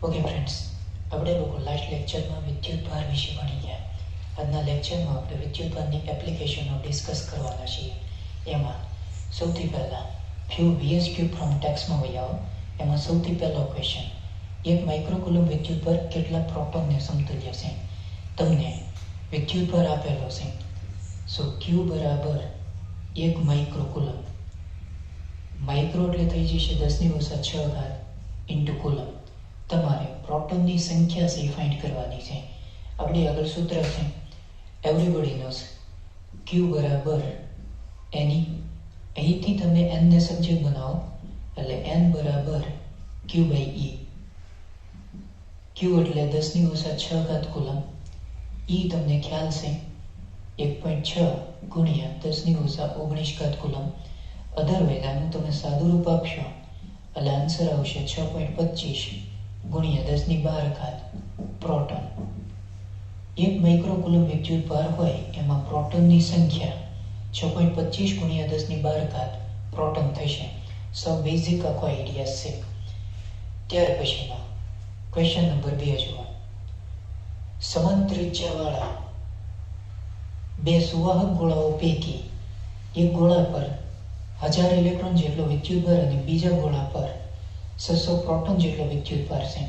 Okay friends, આપણે લોકો last લેક્ચરમાં વિદ્યુતભાર વિશે ભણી ગયા. આજના લેક્ચરમાં આપણે વિદ્યુતભારની એપ્લિકેશનો ડિસ્કસ કરવાના છીએ. એમાં સૌથી પહેલાં ફ્યુ VSQ ફ્રોમ ટેક્સમાં વહી આવો. એમાં સૌથી પહેલો ક્વેશ્ચન, એક માઇક્રોકુલમ વિદ્યુતભાર કેટલા પ્રોટોનને સમતુલ્ય છે? તમને વિદ્યુતભાર આપેલો છે. સો Q બરાબર 1 માઇક્રોકુલમ. માઇક્રો એટલે થઈ જશે 10⁻⁶ ઇન્ટુ કુલમ. તમારે પ્રોટોનની સંખ્યા છે ફાઇન્ડ કરવાની છે. આપણી આગળ સૂત્ર છે એવરીબડી નોઝ Q બરાબર NE. અહીંથી તમે n ને સબ્જેક્ટ બનાવો એટલે n બરાબર Q/E. Q એટલે 10⁻⁶ કુલમ. E તમને ખ્યાલ છે 1.6 ગુણ્યા 10⁻19 કુલમ. અધરવાઇઝ આનું તમે સાદું રૂપ આપશો એટલે આન્સર આવશે 6.25 ગુણ્યા 10⁻12 પ્રોટોન. 1 માઇક્રોકુલમ વિદ્યુતભાર હોય એમાં પ્રોટોનની સંખ્યા 6.25 ગુણ્યા 10⁻12 પ્રોટોન થશે. સો બેઝિક આખો આઈડિયા છે. ત્યાર પછીનો ક્વેશ્ચન નંબર 2 જુઓ. સમાન ત્રિજ્યાવાળા બે સુવાહક ગોળાઓ પૈકી એક ગોળા પર 1000 ઇલેક્ટ્રોન જેટલો વિદ્યુતભાર અને બીજા ગોળા પર 600 પ્રોટોન જેટલો વિદ્યુતભાર છે.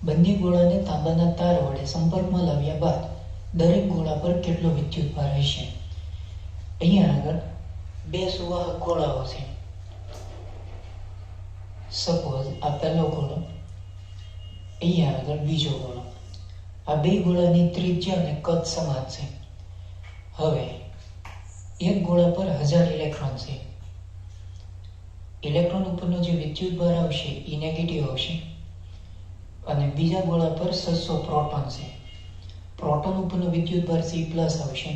બંને ગોળાને તાંબાના તાર વડે સંપર્કમાં લાવ્યા બાદ દરેક ગોળા પર કેટલો વિદ્યુતભાર હશે? અહીંયા આગળ બે સુવાહક ગોળાઓ છે. સપોઝ આ પહેલો ગોળો, અહીંયા આગળ બીજો ગોળો. આ બે ગોળાની ત્રિજ્યા અને કદ સમાન છે. હવે એક ગોળા પર 1000 ઇલેક્ટ્રોન છે. ઇલેક્ટ્રોન ઉપરનો જે વિદ્યુતભાર આવશે એ નેગેટિવ આવશે અને બીજા ગોળા પર 600 પ્રોટોન છે. પ્રોટોન ઉપરનો વિદ્યુતભાર C+ આવશે.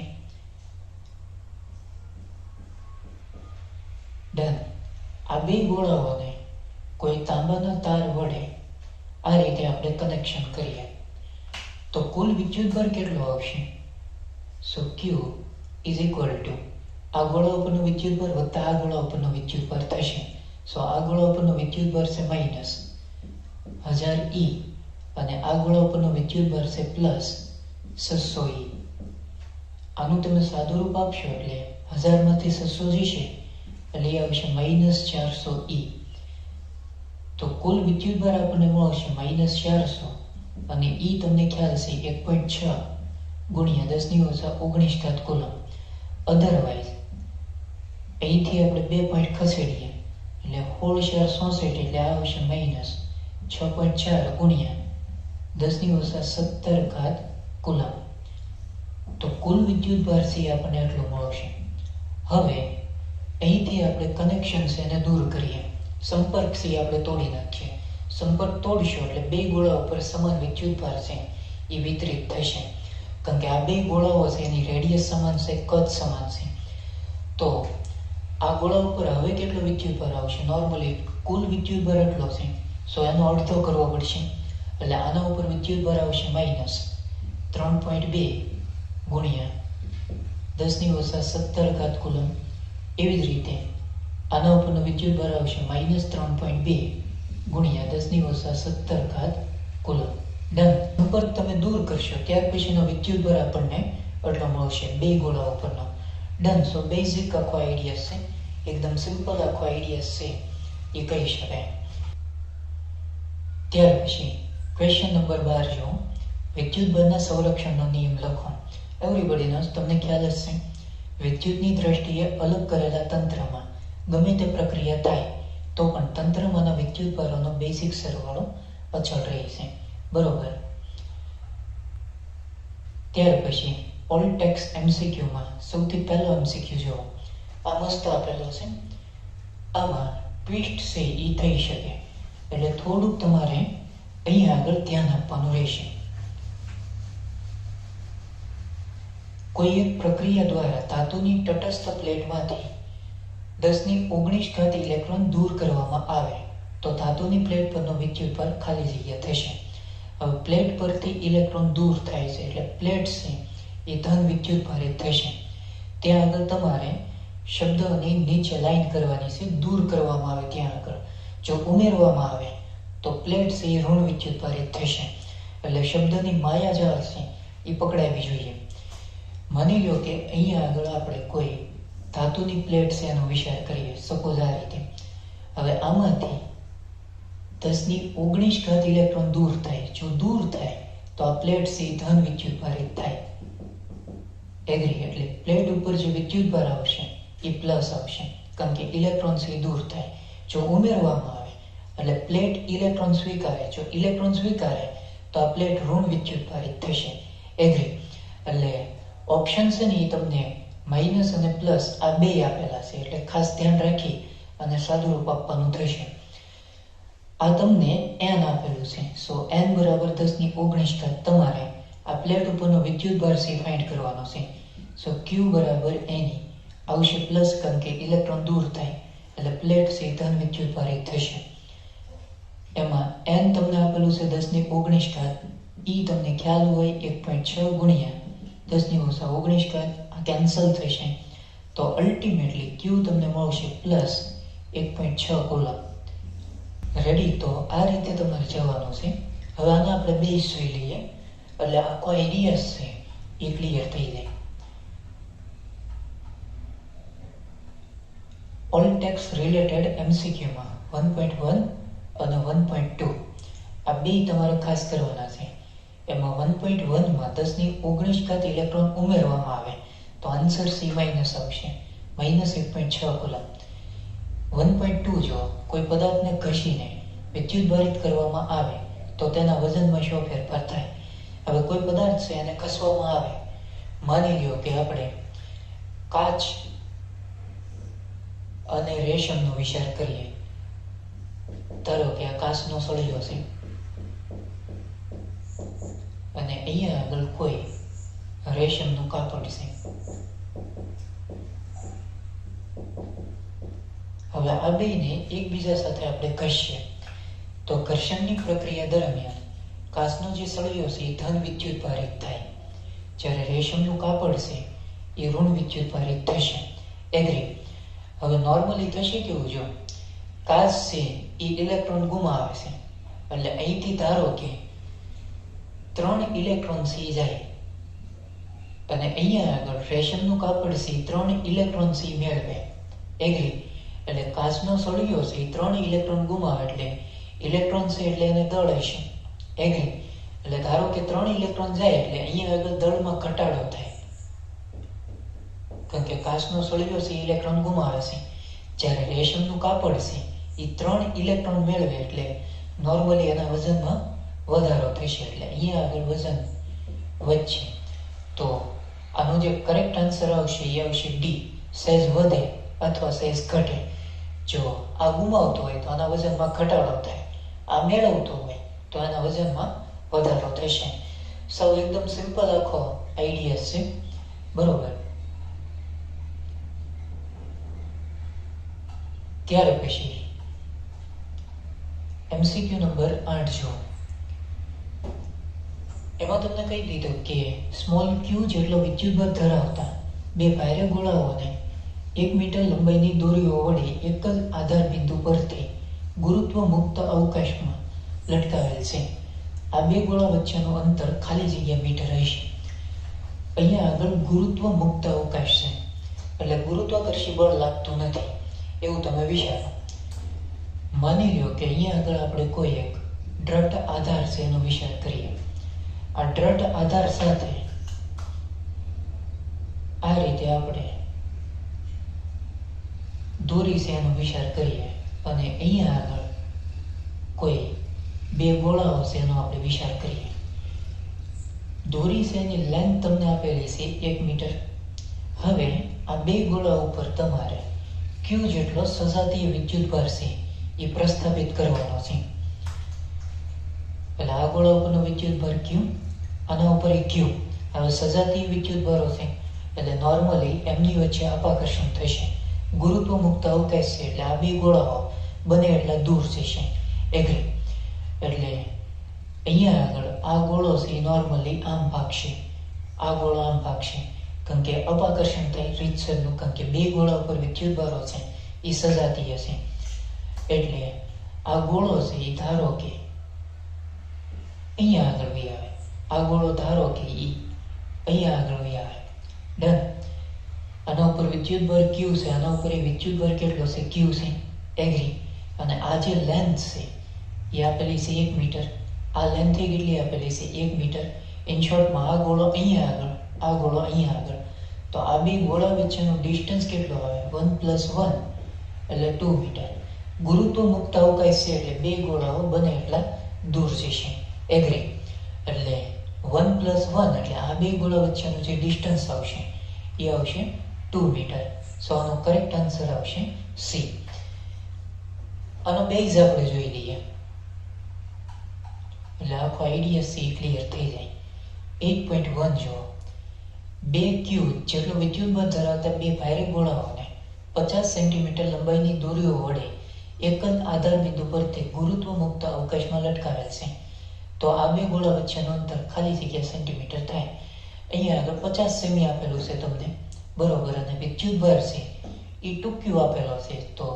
ડન. આ બે ગોળાઓને કોઈ તાંબાના તાર વડે આ રીતે આપણે કનેક્શન કરીએ તો કુલ વિદ્યુતભાર કેટલો આવશે? સો Q ઇઝ ઇક્વલ ટુ આ ગોળા ઉપરનો વિદ્યુતભાર વત્તા આ ગોળા ઉપરનો વિદ્યુતભાર થશે. સો આ ગોળા ઉપરનો વિદ્યુતભાર છે માઇનસ 1000 E અને આ ગોળા ઉપરનો વિદ્યુતભાર છે પ્લસ 600 E. આનું તમે સાદું રૂપ આપશો એટલે 1000 માંથી 600 જશે એટલે એ આવશે માઇનસ 400 E. તો કુલ વિદ્યુતભાર આપણને મળશે માઇનસ 400 અને E તમને ખ્યાલ છે 1.6 ગુણ્યા 10⁻19 કુલમ. અધરવાઇઝ અહીંથી આપણે 2 પોઈન્ટ ખસેડીએ એટલે હોળ શેર 67 એટલે આ આવશે માઇનસ 6.4 ગુણ્યા 10⁻17 કુલમ. તો કુલ વિદ્યુતભાર છે આપણને એટલું મળશે. હવે અહીંથી આપણે કનેક્શન છે એને દૂર કરીએ. સંપર્ક છે આપણે તોડી નાખીએ. સંપર્ક તોડશો એટલે બે ગોળા ઉપર સમાન વિદ્યુતભાર છે એ વિતરિત થશે. કારણ કે આ બે ગોળાઓ છે એની રેડિયસ સમાન છે, કદ સમાન છે. તો આ ગોળા ઉપર હવે કેટલો વિદ્યુતભાર આવશે? નોર્મલી કુલ વિદ્યુતભાર એટલો છે, સો એનો અડધો કરવો પડશે. એટલે આના ઉપર વિદ્યુતભાર આવશે માઇનસ 3.2 ગુણ્યા 10⁻17 કુલમ. એવી જ રીતે આના ઉપરનો વિદ્યુતભાર આવશે માઇનસ 3.2 ગુણ્યા 10⁻17 કુલમ. ડન. સંપર્ક તમે દૂર કરશો ત્યાર પછીનો વિદ્યુતભાર આપણને એટલો મળશે બે ગોળા ઉપરનો. ડન. સો બેઝિક આખો આઈડિયા છે, એકદમ સિમ્પલ આખો આઈડિયા છે એ કહી શકાય. ત્યાર પછી ક્વેશ્ચન નંબર 12 જો. વિદ્યુતભારના સંરક્ષણનો નિયમ લખો. એવરીબડી નોઝ, તમને ખ્યાલ જ છે વિદ્યુતની દ્રષ્ટિએ અલગ કરેલા તંત્રમાં ગમે તે પ્રક્રિયા થાય તો પણ તંત્રમાંના વિદ્યુતભારોનો બેઝિક સરવાળો અચળ રહે છે. બરોબર. ત્યાર પછી ઓલ ટેક્સ MCQમાં સૌથી પહેલો MCQ જુઓ. આ મસ્ત આપેલો છે. આમાં ટ્વિસ્ટ છે એ થઈ શકે એટલે થોડુંક તમારે અહીં આગળ ધ્યાન આપવાનું રહેશે. કોઈ એક પ્રક્રિયા દ્વારા ધાતુની તટસ્થ પ્લેટમાંથી 10⁻19 ઇલેક્ટ્રોન દૂર કરવામાં આવે તો ધાતુની પ્લેટ પરનો વિદ્યુતભાર ખાલી જગ્યા થશે. હવે પ્લેટ પરથી ઇલેક્ટ્રોન દૂર થાય છે એટલે પ્લેટ છે એ ધન વિદ્યુતભારિત થશે. ત્યાં આગળ તમારે શબ્દોની નીચે લાઈન કરવાની છે. દૂર કરવામાં આવે ત્યાં આગળ જો ઉમેરવામાં આવે તો પ્લેટ છે એ ઋણ વિદ્યુત ભારિત થશે. એટલે શબ્દની માયાજાળ છે એ પકડાવી જોઈએ. માની લો કે અહીંયા આગળ આપણે કોઈ ધાતુની પ્લેટ છે એનો વિચાર કરીએ, સપોઝ આ રીતે. હવે આમાંથી 10⁻⁹ ઇલેક્ટ્રોન દૂર થાય. જો દૂર થાય તો આ પ્લેટ છે ધન વિદ્યુત ભારિત થાય. એગ્રી? એટલે પ્લેટ ઉપર જે વિદ્યુત ભાર આવશે એ પ્લસ આવશે, કારણ કે ઇલેક્ટ્રોન છે દૂર થાય. જો ઉમેરવામાં આવે એટલે પ્લેટ ઇલેક્ટ્રોન સ્વીકારે. જો ઇલેક્ટ્રોન સ્વીકારે તો આ પ્લેટ ઋણ વિદ્યુત ભારિત થશે. એગ્રી? એટલે ઓપ્શન છે ને એ તમને માઇનસ અને પ્લસ આ બે આપેલા છે, એટલે ખાસ ધ્યાન રાખી અને સાદુરૂપ આપવાનું થશે. આ તમને n આપેલું છે. સો n બરાબર 10⁻⁹ તમારે આ પ્લેટ ઉપરનો વિદ્યુત ભાર છે ફાઇન્ડ કરવાનો છે. સો q બરાબર Ne આવશે પ્લસ, કારણ કે ઇલેક્ટ્રોન દૂર થાય એટલે પ્લેટ છે ધન વિદ્યુત ભારિત થશે. એમાં n તમને આપેલું છે 10⁻⁹. ઈ તમને ખ્યાલ હોય 1.6 ગુણ્યા 10⁻⁹ આ કેન્સલ થશે. તો અલ્ટિમેટલી q તમને મળશે પ્લસ 1.6 કુલમ. રેડી? તો આ રીતે તમારે જવાનું છે. હવે આને આપણે બેઝ જોઈ લઈએ એટલે આખો આઈડિયા છે એ ક્લિયર થઈ જાય. ઓલ ટેક્સ રિલેટેડ MCQમાં 1.1 અને 1.2 આ બે તમારે ખાસ કરવાના છે. એમાં 1.1માં 10⁻⁹ ઇલેક્ટ્રોન ઉમેરવામાં આવે તો આન્સર C માઇનસ આવશે, -1.6 કુલમ. 1.2 જો કોઈ પદાર્થને ઘસીને વિદ્યુત ભારિત કરવામાં આવે તો તેના વજનમાં શું ફેરફાર થાય? હવે કોઈ પદાર્થ છે એને ઘસવામાં આવે, માની લ્યો કે આપણે કાચ અને રેશમનો વિચાર કરીએ. ધારો કે આ કાચનો સળિયો છે અને અહીંયા આગળ કોઈ રેશમનું કાપડ છે. હવે આ બેને એકબીજા સાથે આપણે ઘસીએ તો ઘર્ષણની પ્રક્રિયા દરમિયાન કાચનો જે સળિયો છે એ ધન વિદ્યુત ભારિત થાય, જ્યારે રેશમનું કાપડ છે એ ઋણ વિદ્યુત ભારિત થશે. એગ્રી? હવે નોર્મલી થશે કેવું, જો કાચ છે એ ઇલેક્ટ્રોન ગુમાવે છે એટલે અહીંથી ધારો કે 3 ઇલેક્ટ્રોન છે જાય અને અહીંયા આગળ રેશમનું કાપડ છે 3 ઇલેક્ટ્રોન છે મેળવે. એગ્રી? એટલે કાચનો સળિયો છે 3 ઇલેક્ટ્રોન ગુમાવે એટલે ઇલેક્ટ્રોન છે એટલે એને દળ હશે. એગ્રી? એટલે ધારો કે 3 ઇલેક્ટ્રોન જાય એટલે અહીંયા આગળ દળમાં ઘટાડો થાય, કારણ કે કાચનો સળિયો છે ઇલેક્ટ્રોન ગુમાવે છે, જ્યારે રેશમનું કાપડ છે એ 3 ઇલેક્ટ્રોન મેળવે એટલે નોર્મલી એના વજનમાં વધારો થશે, એટલે અહીંયા આગળ વજન વધશે. તો આનો જે કરેક્ટ આન્સર આવશે એ આવશે D, સહેજ વધે અથવા સહેજ ઘટે. જો આ ગુમાવતો હોય તો આના વજનમાં ઘટાડો થાય, આ મેળવતો હોય તો એના વજનમાં વધારો થશે. સૌ એકદમ સિમ્પલ આખો આઈડિયા છે, બરોબર? ત્યાર પછી MCQ નંબર 8 જો. એમાં તમને કહી દીધું કે સ્મોલ q જેટલો વિદ્યુતભાર ધરાવતા બે ભારે ગોળાઓને 1 મીટર લંબાઈની દોરીઓ વડે એક જ આધાર બિંદુ પરથી ગુરુત્વ મુક્ત અવકાશમાં લટકાવેલ છે. આ બે ગોળા વચ્ચેનું અંતર ખાલી જગ્યા મીટર હશે. અહીંયા આગળ ગુરુત્વ મુક્ત અવકાશ છે એટલે ગુરુત્વાકર્ષી બળ લાગતું નથી એવું તમે વિચારો. માની લ્યો કે અહીંયા આગળ આપણે કોઈ એક દ્રઢ આધાર છે એનો વિચાર કરીએ. આ દ્રઢ આધાર સાથે આ રીતે આપણે દોરી છે એનો વિચાર કરીએ અને અહીંયા આગળ કોઈ બે ગોળાઓ છે એનો આપણે વિચાર કરીએ. દોરી છે એની લેન્થ તમને આપેલી છે 1 મીટર. હવે આ બે ગોળા ઉપર તમારે q જેટલો સજાતીય વિદ્યુતભાર છે એ પ્રસ્થાપિત કરવાનો છે. એટલે આ ગોળા ઉપરનો વિદ્યુતભાર q, આના ઉપર q. હવે સજાતીય વિદ્યુતભારો છે એટલે નોર્મલી એમની વચ્ચે અપાકર્ષણ થશે. ગુરુત્વ મુક્ત અવકાશ છે એટલે આ બે ગોળાઓ બને એટલા દૂર જશે. એગ્રી? એટલે અહીંયા આગળ આ ગોળો છે નોર્મલી આમ ભાગશે, આ ગોળો આમ ભાગશે, કારણ કે અપાકર્ષણ થાય રીતસરનું, કારણ કે બે ગોળા ઉપર વિદ્યુતભારો છે એ સજાતીય છે. એટલે આ ગોળો છે એ ધારો કે અહીંયા આગળ વહી આવે, આ ગોળો ધારો કે એ અહીંયા આગળ વહી આવે. ડન. આના ઉપર વિદ્યુત બળ Q છે, આના ઉપર એ વિદ્યુત બળ કેટલો છે? Q છે. એગ્રી. અને આ જે લેન્થ છે એ આપેલી છે 1 મીટર. આ લેન્થ કેટલી આપેલી છે? 1 મીટર. ઇન શોર્ટમાં આ ગોળો અહીંયા આગળ, આ ગોળો અહીંયા આગળ. તો આ બે ગોળા વચ્ચેનો ડિસ્ટન્સ કેટલો આવે? 1 + 1 એટલે 2 મીટર. ગુરુત્વ મુક્ત અવકાશ છે એટલે બે ગોળાઓ બને એટલા દૂર જશે. એગ્રી. એટલે 1 + 1 એટલે આ બે ગોળા વચ્ચેનું જે ડિસ્ટન્સ આવશે એ આવશે 2 મીટર. સો આનો કરેક્ટ આન્સર આવશે સી. આનો બેઝ આપણે જોઈ લઈએ એટલે આખો આઈડિયા સી ક્લિયર થઈ જાય. 8.1 જો 2 q જેટલો વિદ્યુત બળ ધરાવતા બે ભારે ગોળાઓને 50 સેન્ટીમીટર લંબાઈની દોરીઓ વડે એક જ આધાર બિંદુ પરથી ગુરુત્વ મુક્ત અવકાશમાં લટકાવેલ છે. તો આ બે ગોળા વચ્ચેનું અંતર ખાલી જગ્યા સેન્ટીમીટર થાય. અહીંયા આગળ 50 સેમી આપેલું છે તમને, બરોબર. અને વિદ્યુત ભાર છે એ 2q આપેલો છે. તો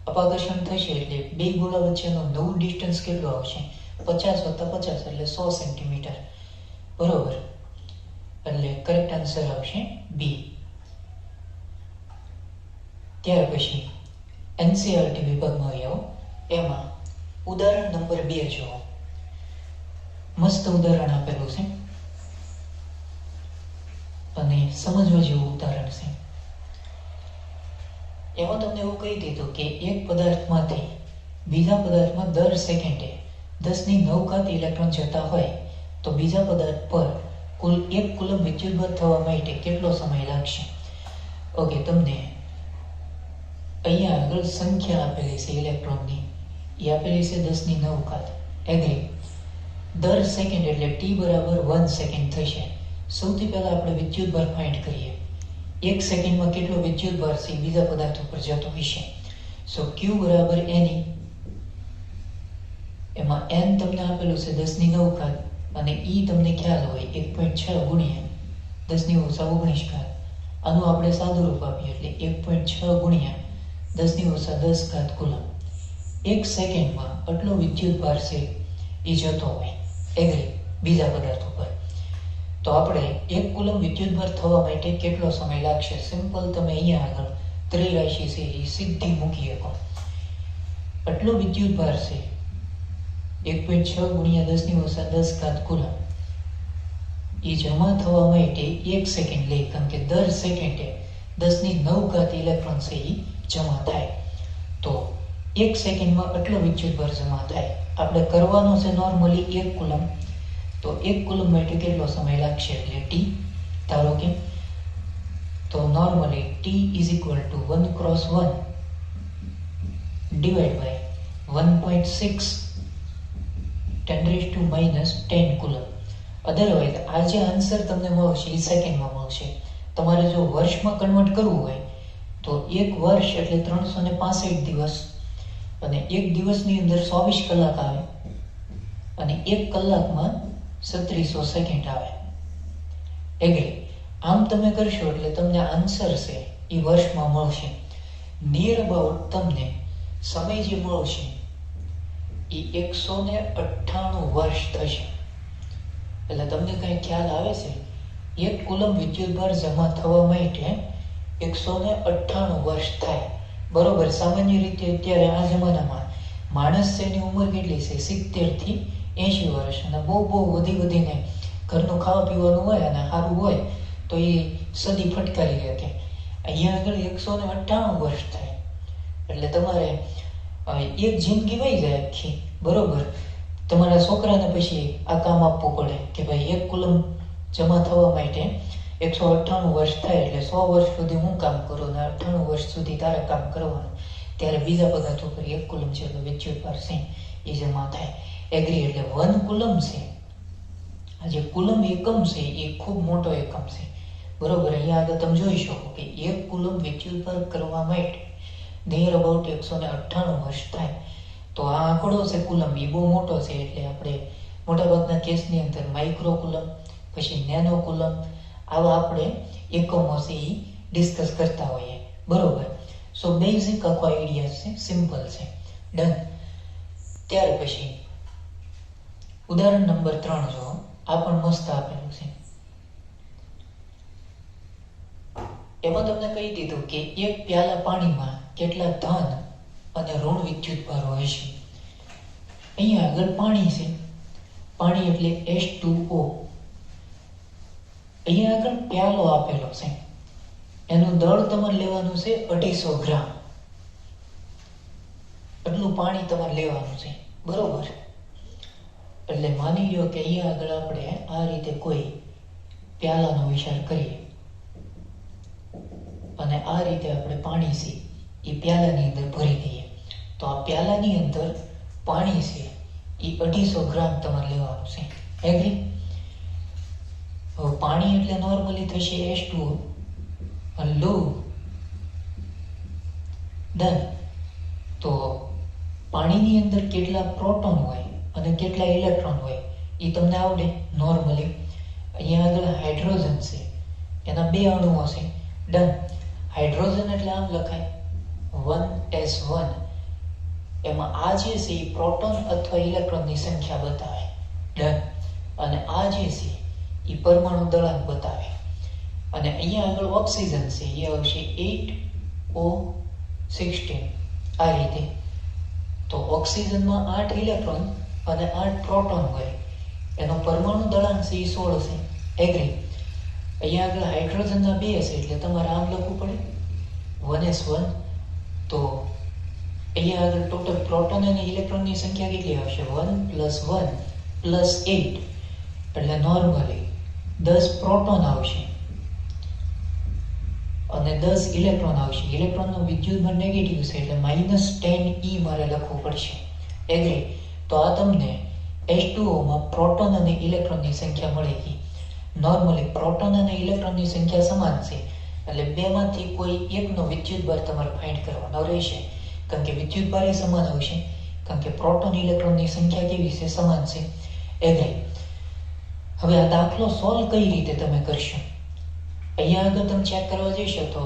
અપાકર્ષણ થશે એટલે બે ગોળા વચ્ચેનો નવું ડિસ્ટન્સ કેટલું આવશે? 50 + 50 એટલે 100 સેન્ટીમીટર, બરોબર. એટલે કરેક્ટ આન્સર આવશે બી. ત્યાર પછી એનસીઆરટી વિભાગમાં આવ્યો, એમાં ઉદાહરણ નંબર 2 જુઓ. મસ્ત ઉદાહરણ આપેલું છે અને સમજવા જેવું ઉદાહરણ છે. એમાં તમને એવું કહી દીધું કે એક પદાર્થમાંથી બીજા પદાર્થમાં દર સેકન્ડે 10⁹ ઇલેક્ટ્રોન જતા હોય તો બીજા પદાર્થ પર કુલ 1 કુલમ વિદ્યુતભાર થવા માટે કેટલો સમય લાગશે? ઓકે, તમને અહીંયા આગળ સંખ્યા આપેલી છે ઇલેક્ટ્રોનની, એ આપેલી છે 10⁹. એગ્રી. દર સેકન્ડ એટલે t = 1 સેકન્ડ થશે. સૌથી પહેલા આપણે વિદ્યુતભાર ફાઇન્ડ કરીએ. 1 સેકન્ડમાં કેટલો વિદ્યુતભાર છે બીજા પદાર્થ ઉપર જતો હશે. સો q = n. એમાં n તમને આપેલું છે 10⁹ અને e તમને ખ્યાલ હોય 1.6 ગુણ્યા 10⁻19. આનું આપણે સાદું રૂપ આપીએ એટલે 1.6 ગુણ્યા 10⁻10 કુલમ. 1 સેકન્ડમાં આટલો વિદ્યુતભાર છે એ જતો હોય. એગ્રી. બીજા પદાર્થ ઉપર. તો આપણે 1 કુલમ વિદ્યુતભાર થવા માટે કેટલો સમય લાગશે? સિમ્પલ તમે અહીંયા આગળ ત્રિરાશિ છે એ સીધી મૂકી શકો. આટલો વિદ્યુતભાર છે 1.6 ગુણ્યા 10⁻10 કુલમ એ જમા થવા માટે 1 સેકન્ડ લે, કારણ કે દર સેકન્ડે 10⁹ ઇલેક્ટ્રોન છે એ જમા થાય. તો 1 સેકન્ડમાં આટલો વિદ્યુતભાર જમા થાય. આપણે કરવાનો છે નોર્મલી 1 કુલમ, તો 1 કુલમ માટે કેટલો સમય લાગશે? એટલે t. ધારો કે તો નોર્મલી t = 1 × 1 / 1.6 10⁻⁻10 કુલમ. અધરવાઇઝ આ જે આન્સર તમને મળશે એ સેકન્ડમાં મળશે. તમારે જો વર્ષમાં કન્વર્ટ કરવું હોય તો 1 વર્ષ એટલે 365 દિવસ અને 1 દિવસની અંદર 24 કલાક આવે અને 1 કલાકમાં 3700 સેકન્ડ આવે. એગ્રી. આમ તમે કરશો એટલે તમને આન્સર છે એ વર્ષમાં મળશે. નિયર અબાઉટ તમને સમય જે મળશે એ 198 વર્ષ થશે. એટલે તમને કઈ ખ્યાલ આવે છે? 1 કુલમ વિદ્યુતભાર જમા થવા માટે 198 વર્ષ થાય, બરોબર. સામાન્ય રીતે અત્યારે આ જમાનામાં માણસ છે એની ઉંમર કેટલી છે? 70 થી 80 વર્ષ. અને બહુ વધીને ઘરનું ખાવા પીવાનું હોય અને સારું હોય તો એ સદી ફટકારી શકે. અહીંયા આગળ 198 વર્ષ થાય એટલે તમારે એક જિંદગી વહી જાય આખી, બરોબર. તમારા છોકરાને પછી આ કામ આપવું પડે કે ભાઈ 1 કુલમ જમા થવા માટે 198 વર્ષ થાય એટલે 100 વર્ષ સુધી હું કામ કરું અને 98 વર્ષ સુધી તારે કામ કરવાનું. ત્યારે બીજા પદાર્થ ઉપર 1 કુલમ જેટલો વિદ્યુતભાર છે એ જમા થાય. એગ્રી. એટલે 1 કુલમ છે, આ જે કુલમ એકમ છે એ ખૂબ મોટો એકમ છે, બરોબર. અહીંયા આગળ તમે જોઈ શકો કે 1 કુલમ વિદ્યુતભાર કરવા માટે નિયર અબાઉટ 198 વર્ષ થાય. તો આ આંકડો છે કુલમ એ બહુ મોટો છે એટલે આપણે મોટાભાગના કેસની અંદર માઇક્રો કુલમ પછી નેનો કુલમ આવા આપણે એકમો છે એ ડિસ્કસ કરતા હોઈએ, બરોબર. સો બેઝિક આખો આઈડિયા છે, સિમ્પલ છે. ડન. ત્યાર પછી ઉદાહરણ નંબર 3 જો આ પણ મસ્ત આપેલું છે. એમાં તમને કહી દીધું કે એક પ્યાલા પાણીમાં કેટલા ધન અને ઋણ વિદ્યુતભાર હોય છે. અહીંયા આગળ પાણી છે, પાણી એટલે H2O. અહીંયા આગળ પ્યાલો આપેલો છે, એનું દળ તમારે લેવાનું છે 250 ગ્રામ. એટલું પાણી તમારે લેવાનું છે, બરોબર? એટલે માની લો કે અહીંયા આગળ આપણે આ રીતે કોઈ પ્યાલાનો વિચાર કરીએ અને આ રીતે આપણે પાણી છે એ પ્યાલાની અંદર ભરી દઈએ. તો આ પ્યાલાની અંદર પાણી છે એ 250 ગ્રામ તમારે લેવાનું છે. એગ્રી? હવે પાણી એટલે નોર્મલી થશે H2O. લો ડન. તો પાણીની અંદર કેટલા પ્રોટોન હોય અને કેટલા ઇલેક્ટ્રોન હોય એ તમને આવડે નોર્મલી. અહીંયા આગળ હાઇડ્રોજન છે, એના 2 અણુઓ છે. ડન. હાઇડ્રોજન એટલે આમ લખાય 1s1. એમાં આ જે છે એ પ્રોટોન અથવા ઇલેક્ટ્રોનની સંખ્યા બતાવે. ડન. અને આ જે છે એ પરમાણુ દળાંક બતાવે. અને અહીંયા આગળ ઓક્સિજન છે એ આવશે 8O16 આ રીતે. તો ઓક્સિજનમાં 8 ઇલેક્ટ્રોન અને 8 પ્રોટોન હોય, એનો પરમાણુ દળાંક છે એ 16 છે. એગ્રી? અહીંયા આગળ હાઇડ્રોજનના 2 છે એટલે તમારે આમ લખવું પડે 1s1. તો અહીંયા આગળ ટોટલ પ્રોટોન અને ઇલેક્ટ્રોનની સંખ્યા કેટલી આવશે? 1 + 1 + 8 એટલે નોર્મલી 10 પ્રોટોન આવશે અને 10 ઇલેક્ટ્રોન આવશે. ઇલેક્ટ્રોનનો વિદ્યુતભાર નેગેટિવ છે એટલે -10 E મારે લખવું પડશે. એગ્રી? તો આ તમને H2O માં પ્રોટોન અને ઇલેક્ટ્રોનની સંખ્યા મળેਗੀ. નોર્મલી પ્રોટોન અને ઇલેક્ટ્રોનની સંખ્યા સમાન છે એટલે બેમાંથી કોઈ એકનો વિદ્યુતભાર તમારે ફાઇન્ડ કરવાનો રહેશે, કારણ કે વિદ્યુતભાર એ સમાન આવશે, કારણ કે પ્રોટોન ઇલેક્ટ્રોનની સંખ્યા કેવી છે? સમાન છે. એગ્રી? હવે આ દાખલો સોલ્વ કઈ રીતે તમે કરશો? અહીંયા આગળ તમે ચેક કરવા જઈશો તો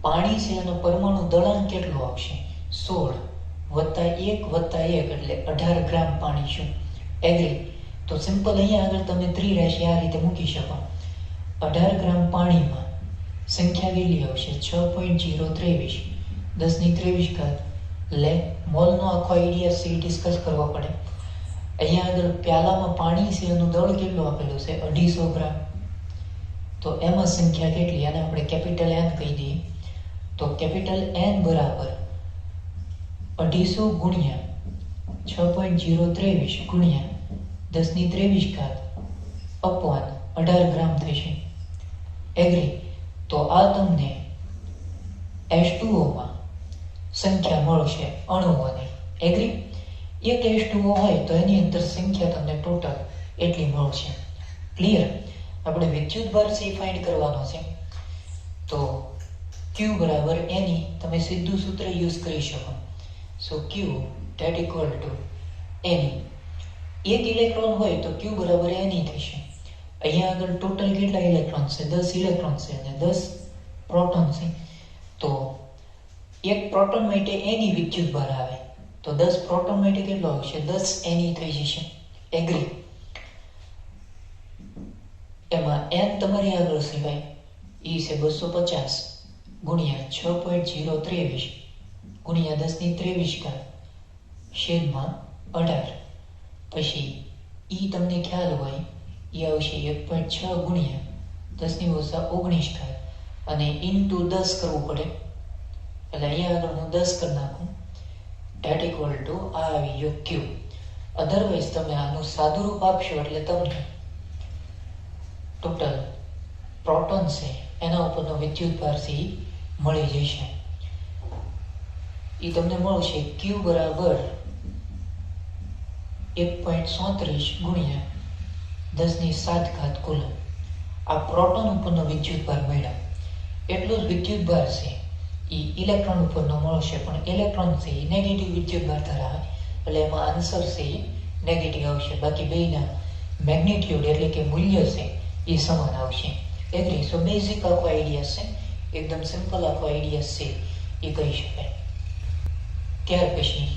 પાણી છે એનો પરમાણુ દળાંક કેટલું આવશે? 16 + 1 + 1 એટલે 18 ગ્રામ પાણી શું? એગ્રી? તો સિમ્પલ અહીંયા આગળ તમે ત્રિરાશિ આ રીતે મૂકી શકો. 18 ગ્રામ પાણીમાં સંખ્યા કેટલી આવશે? 6.023 10⁻23 લે. મોલનો આખો આઈડિયા સી ડિસ્કસ કરવો પડે. અહીંયા આગળ પ્યાલામાં પાણી છે એનું દળ કેટલું આપેલું છે? 250 ગ્રામ. તો એમાં સંખ્યા કેટલી? આને આપણે કેપિટલ N કહી દઈએ. તો કેપિટલ N બરાબર 250 ગુણ્યા 6.023 ગુણ્યા 10⁻23 અપોન 18 ગ્રામ થશે. એગ્રી? તો આ તમને H2O માં સંખ્યા મળશે અણુઓની. એગ્રી? એક H2O હોય તો એની અંદર સંખ્યા તમને ટોટલ એટલી મળશે. ક્લિયર? આપણે વિદ્યુતભાર છે ફાઇન્ડ કરવાનો છે. તો Q બરાબર Ne તમે સીધું સૂત્ર યુઝ કરી શકો. સો Q = Ne. એક ઇલેક્ટ્રોન હોય તો Q બરાબર Ne થશે. અહીંયા આગળ ટોટલ કેટલા ઇલેક્ટ્રોન છે? 10 ઇલેક્ટ્રોન છે અને 10 પ્રોટોન છે. તો એક પ્રોટોન માટે Ne વિદ્યુતભાર આવે તો 10 પ્રોટોન માટે કેટલો આવશે? 10 Ne થઈ જશે. એગ્રી? એમાં n તમારી આગળ સિવાય એ છે 250 ગુણ્યા 6.023 ગુણ્યા 10⁻23 છેદમાં 18. પછી ઈ તમને ખ્યાલ હોય એ આવશે 1.6 ગુણ્યા 10⁻19 અને ઇન્ટુ 10 કરવું પડે. એટલે અહીંયા આગળ હું 10 કરી નાખું. = આ આવી ગયો Q. અધરવાઇઝ તમે આનું સાદું રૂપ આપશો એટલે તમને ટોટલ પ્રોટોન છે એના ઉપરનો વિદ્યુતભાર છે મળી જશે. એ તમને મળશે Q બરાબર 1.37 ગુણ્યા 10⁻7 કુલમ. આ પ્રોટોન ઉપરનો વિદ્યુતભાર મળ્યો. એટલો જ વિદ્યુતભાર છે એ ઇલેક્ટ્રોન ઉપરનો મળશે, પણ ઇલેક્ટ્રોન છે એ નેગેટિવ વિદ્યુતભાર ધરાવે એટલે એમાં આન્સર છે એ નેગેટિવ આવશે. બાકી બેયના મેગ્નિટ્યુડ એટલે કે મૂલ્ય છે એ સમાન આવશે. એગ્રી? સો બેઝિક આખો આઈડિયા છે, એકદમ સિમ્પલ આખો આઈડિયા છે એ કહી શકાય. ત્યાર પછી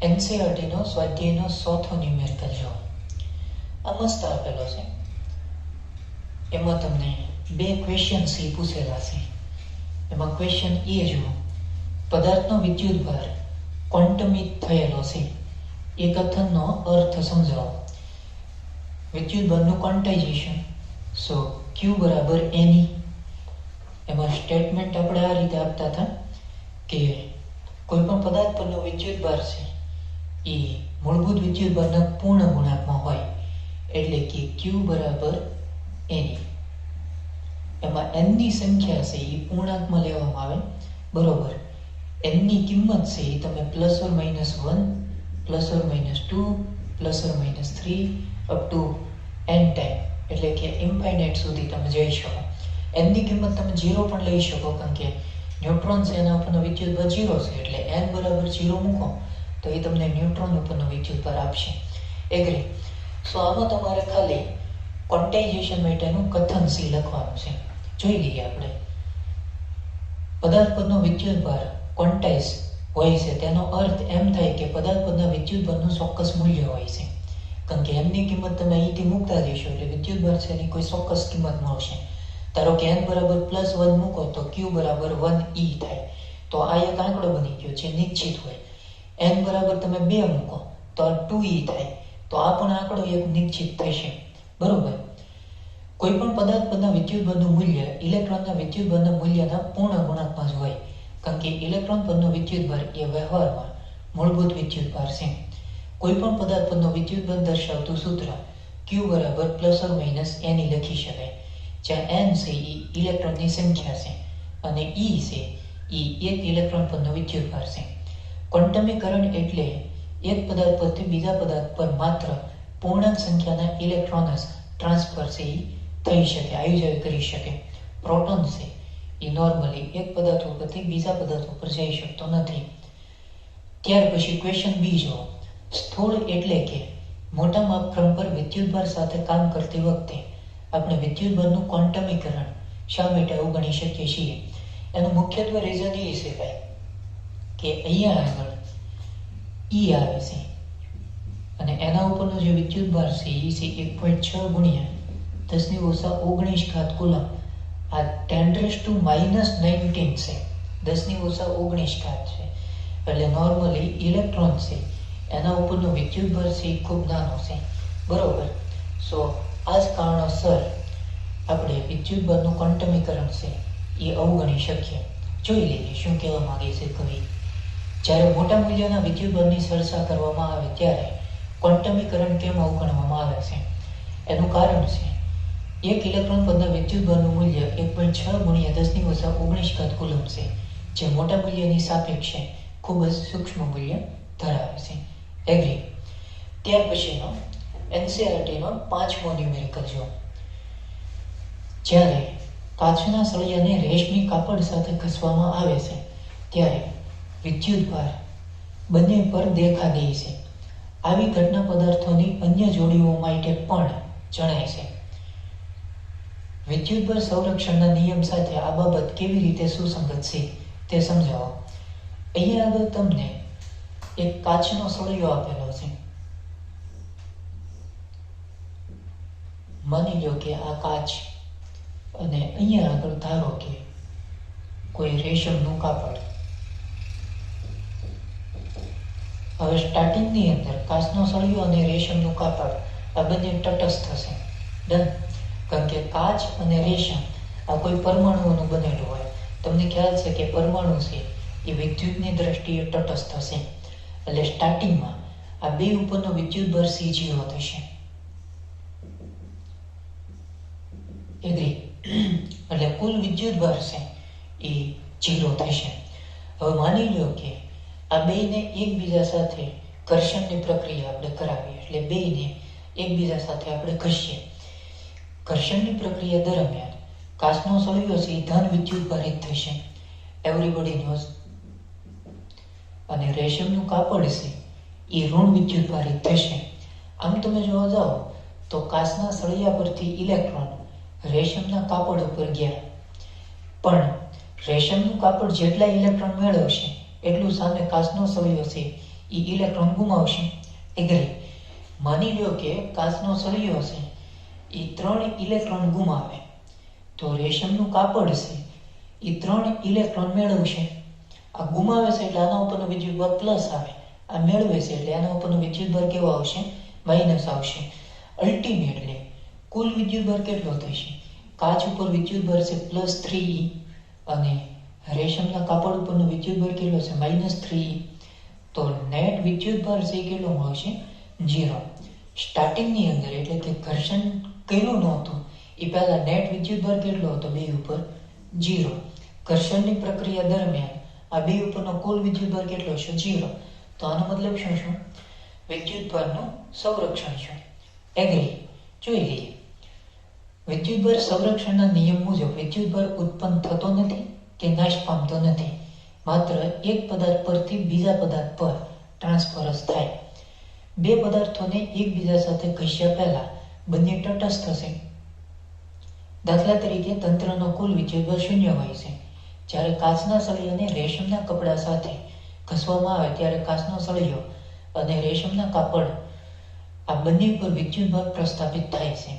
એનસીઈઆરટીનો સ્વાધ્યાયનો 100થો ન્યુમેરિકલ જો આ મસ્ત આપેલો છે. એમાં તમને 2 ક્વેશ્ચન પૂછેલા છે. એમાં ક્વેશ્ચન એ જુઓ, પદાર્થનો વિદ્યુતભાર ક્વોન્ટમિત થયેલો છે. એ કથનનો અર્થ સમજાવો. વિદ્યુતભારનું ક્વોન્ટાઇઝેશન. સો Q બરાબર Ne. એમાં સ્ટેટમેન્ટ આપણે આ રીતે આપતા હતા કે કોઈ પણ પદાર્થ પરનો વિદ્યુતભાર છે એ મૂળભૂત વિદ્યુતભારના પૂર્ણ ગુણાંકમાં હોય, એટલે કે Q બરાબર Ne. એમાં n ની સંખ્યા છે એ પૂર્ણાંકમાં લેવામાં આવે, બરોબર. n ની કિંમત છે એ તમે ±1, ±2, ±3 અપ ટુ n ટાઈમ, એટલે કે ઇન્ફાઇનાઇટ સુધી તમે જઈ શકો. n ની કિંમત તમે 0 પણ લઈ શકો, કારણ કે ન્યુટ્રોન છે એના ઉપરનો વિદ્યુતભાર 0 છે, એટલે n બરાબર 0 મૂકો તો એ તમને ન્યુટ્રોન ઉપરનો વિદ્યુતભાર આપશે. એગ્રી? સો આમાં તમારે ખાલી ક્વોન્ટાઇઝેશન માટેનું કથન સી લખવાનું છે. જોઈ લઈએ આપણે. પદાર્થ પરનો વિદ્યુતભાર ક્વોન્ટાઇઝ હોય છે તેનો અર્થ એમ થાય કે પદાર્થ પરના વિદ્યુતભારનું ચોક્કસ મૂલ્ય હોય છે, કારણ કે n ની કિંમત તમે અહીંથી મૂકતા જશો એટલે વિદ્યુતભાર છે એની કોઈ ચોક્કસ કિંમત મળશે. ધારો કે n બરાબર +1 મૂકો તો Q બરાબર 1e થાય, તો આ એક આંકડો બની ગયો જે નિશ્ચિત હોય. n બરાબર તમે 2 મૂકો તો 2e થાય, તો આ પણ આંકડો એક નિશ્ચિત થશે, બરોબર. કોઈ પણ પદાર્થ પરના વિદ્યુતભારનું મૂલ્ય ઇલેક્ટ્રોનના વિદ્યુતભારના મૂલ્યના પૂર્ણ ગુણાંકમાં જ હોય, કારણ કે ઇલેક્ટ્રોન પરનો વિદ્યુતભાર એ વ્યવહારમાં મૂળભૂત વિદ્યુતભાર છે. કોઈ પણ પદાર્થ પરનો વિદ્યુતભાર દર્શાવતું સૂત્ર Q બરાબર ± Ne લખી શકાય, જ્યાં n છે એ ઇલેક્ટ્રોનની સંખ્યા છે અને E છે એ એક ઇલેક્ટ્રોન પરનો વિદ્યુતભાર છે. ક્વોન્ટમીકરણ એટલે એક પદાર્થ પરથી બીજા પદાર્થ પર માત્ર પૂર્ણાંક સંખ્યાના ઇલેક્ટ્રોન જ ટ્રાન્સફર છે એ થઈ શકે, આયોજન કરી શકે. પ્રોટોન છે એ નોર્મલી એક પદાર્થ ઉપરથી બીજા પદાર્થ ઉપર જઈ શકતો નથી. ત્યાર પછી ક્વેશ્ચન બી જો, સ્થૂળ એટલે કે મોટા માપક્રમ પર વિદ્યુતભાર સાથે કામ કરતી વખતે આપણે વિદ્યુતભારનું ક્વોન્ટમીકરણ શા માટે અવગણી શકીએ છીએ? એનું મુખ્યત્વે રીઝન એ છે ભાઈ કે અહીંયા આગળ E આવે છે અને એના ઉપરનો જે વિદ્યુતભાર છે એ છે 1.6 ગુણ્યા 10⁻19 કુલમ. આ 10⁻−19 છે, 10⁻19 છે. એટલે નોર્મલી ઇલેક્ટ્રોન છે એના ઉપરનો વિદ્યુતભાર છે એ ખૂબ નાનો છે, બરોબર. સો આ જ કારણોસર આપણે વિદ્યુતભારનું ક્વોન્ટમીકરણ છે એ અવગણી શકીએ. જોઈ લઈએ શું કહેવા માંગે છે કવિ. જ્યારે મોટા મૂલ્યના વિદ્યુતભારની ચર્ચા કરવામાં આવે ત્યારે ક્વોન્ટમીકરણ કેમ અવગણવામાં આવે છે? એનું કારણ છે એક ઇલેક્ટ્રોન પરના વિદ્યુતભારનું મૂલ્ય 1.6 ગુણ્યા 10⁻19 કુલમ છે, જે મોટા મૂલ્યની સાપેક્ષે ખૂબ જ સૂક્ષ્મ મૂલ્ય ધરાવે છે. એગ્રી? ત્યાર પછીનો એનસીઈઆરટીનો 5મો ન્યુમેરિકલ જો, જ્યારે કાચના સળિયાને રેશમી કાપડ સાથે ઘસવામાં આવે છે ત્યારે વિદ્યુતભાર બંને પર દેખા દે છે. આવી ઘટના પદાર્થોની અન્ય જોડીઓ માટે પણ જણાય છે. વિદ્યુતભાર સંરક્ષણના નિયમ સાથે આ બાબત કેવી રીતે સુસંગત છે તે સમજાવો. અહીંયા આગળ તમને એક કાચનો સળિયો આપેલો છે. માની લો કે આ કાચ અને અહીંયા આગળ ધારો કે કોઈ રેશમનું કાપડ. હવે સ્ટાર્ટિંગની અંદર કાચનો સળિયો અને રેશમનું કાપડ આ બંને તટસ્થ થશે. ડન? કારણ કે કાચ અને રેશમ આ કોઈ પરમાણુઓનું બનેલું હોય. તમને ખ્યાલ છે કે પરમાણુ છે એ વિદ્યુતની દ્રષ્ટિએ તટસ્થ થશે, એટલે સ્ટાર્ટિંગમાં આ બે ઉપરનો વિદ્યુતભાર C0 થશે. એગ્રી? એટલે કુલ વિદ્યુતભાર છે એ 0 થશે. હવે માની લો કે આ બેને એકબીજા સાથે ઘર્ષણની પ્રક્રિયા આપણે કરાવીએ, એટલે બેને એકબીજા સાથે આપણે ઘસીએ. ઘર્ષણની પ્રક્રિયા દરમિયાન કાચનો સળિયો છે એ ધન વિદ્યુતભારિત થશે, એવરીબડી નોઝ. અને રેશમનું કાપડ છે એ ઋણ વિદ્યુતભારિત થશે. આમ તમે જોવા જાઓ તો કાચના સળિયા પરથી ઇલેક્ટ્રોન રેશમના કાપડ ઉપર ગયા, પણ રેશમનું કાપડ જેટલા ઇલેક્ટ્રોન મેળવશે એટલું સામે કાચનો સળિયો છે એ ઇલેક્ટ્રોન ગુમાવશે. એગ્રી. માની લ્યો કે કાચનો સળિયો છે એ 3 ઇલેક્ટ્રોન ગુમાવે, તો રેશમનું કાપડ છે એ 3 ઇલેક્ટ્રોન મેળવશે. આ ગુમાવે છે એટલે આના ઉપરનો વિદ્યુતભાર પ્લસ આવે, આ મેળવે છે એટલે આના ઉપરનો વિદ્યુતભાર કેવો આવશે? માઇનસ આવશે. અલ્ટિમેટલી કુલ વિદ્યુતભાર કેટલો થશે? કાચ ઉપર વિદ્યુતભાર છે +3E અને રેશમના કાપડ ઉપરનો વિદ્યુતભાર કેટલો છે? -3E. તો નેટ વિદ્યુતભાર છે કેટલો મળશે? 0. સ્ટાર્ટિંગની અંદર એટલે કે ઘર્ષણ કર્યું નહોતું એ પહેલા નેટ વિદ્યુતભાર કેટલો હતો? 2 ઉપર 0. ઘર્ષણની પ્રક્રિયા દરમિયાન આ 2 ઉપરનો કુલ વિદ્યુતભાર કેટલો છે? 0. તો આનો મતલબ શું? વિદ્યુતભારનું સંરક્ષણ છે. એગ્રી. જોઈ લઈએ. વિદ્યુતભાર સંરક્ષણના નિયમ મુજબ વિદ્યુતભાર ઉત્પન્ન થતો નથી કે નાશ પામતો નથી, માત્ર એક પદાર્થ પરથી બીજા પદાર્થ પર ટ્રાન્સફર થાય. 2 પદાર્થોને એકબીજા સાથે ઘસ્યા પહેલા બંને તટસ્થ થશે. દાખલા તરીકે તંત્રનો કુલ વિદ્યુતભાર 0 હોય છે. જ્યારે કાચના સળિયાને રેશમના કપડા સાથે ઘસવામાં આવે ત્યારે કાચનો સળિયો અને રેશમના કાપડ આ બંને પર વિદ્યુતભાર પ્રસ્થાપિત થાય છે.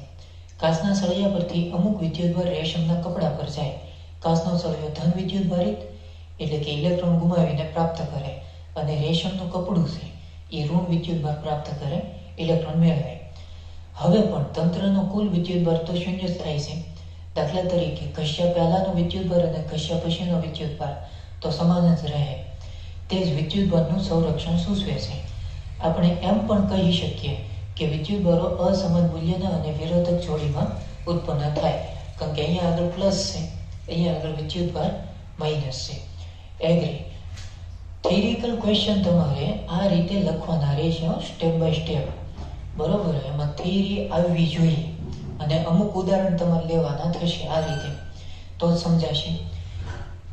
કાચના સળિયા પરથી અમુક વિદ્યુતભાર રેશમના કપડા પર જાય. કાચનો સળિયો ધન વિદ્યુતભારિત એટલે કે ઇલેક્ટ્રોન ગુમાવીને પ્રાપ્ત કરે અને રેશમનું કપડું છે એ ઋણ વિદ્યુતભાર પ્રાપ્ત કરે, ઇલેક્ટ્રોન મેળવે. હવે પણ તંત્રનો કુલ વિદ્યુતભાર તો 0 જ થાય છે. દાખલા તરીકે ઘસ્યા પહેલાનો વિદ્યુતભાર અને ઘસ્યા પછીનો વિદ્યુતભાર તો સમાન જ રહે. તે જ વિદ્યુતભારનું સંરક્ષણ સૂચવે છે. આપણે એમ પણ કહી શકીએ કે વિદ્યુતભારો અસમાન મૂલ્યના અને વિરોધક જોડીમાં ઉત્પન્ન થાય, કારણ કે અહીંયા આગળ પ્લસ છે, અહીંયા આગળ વિદ્યુતભાર માઇનસ છે. એગ્રી. થિયરિકલ ક્વેશ્ચન તમારે આ રીતે લખવાના રહેશે, સ્ટેપ બાય સ્ટેપ. બરોબર, એમાં થિયરી આવવી જોઈએ અને અમુક ઉદાહરણ તમારે લેવાના થશે આ રીતે, તો જ સમજાશે.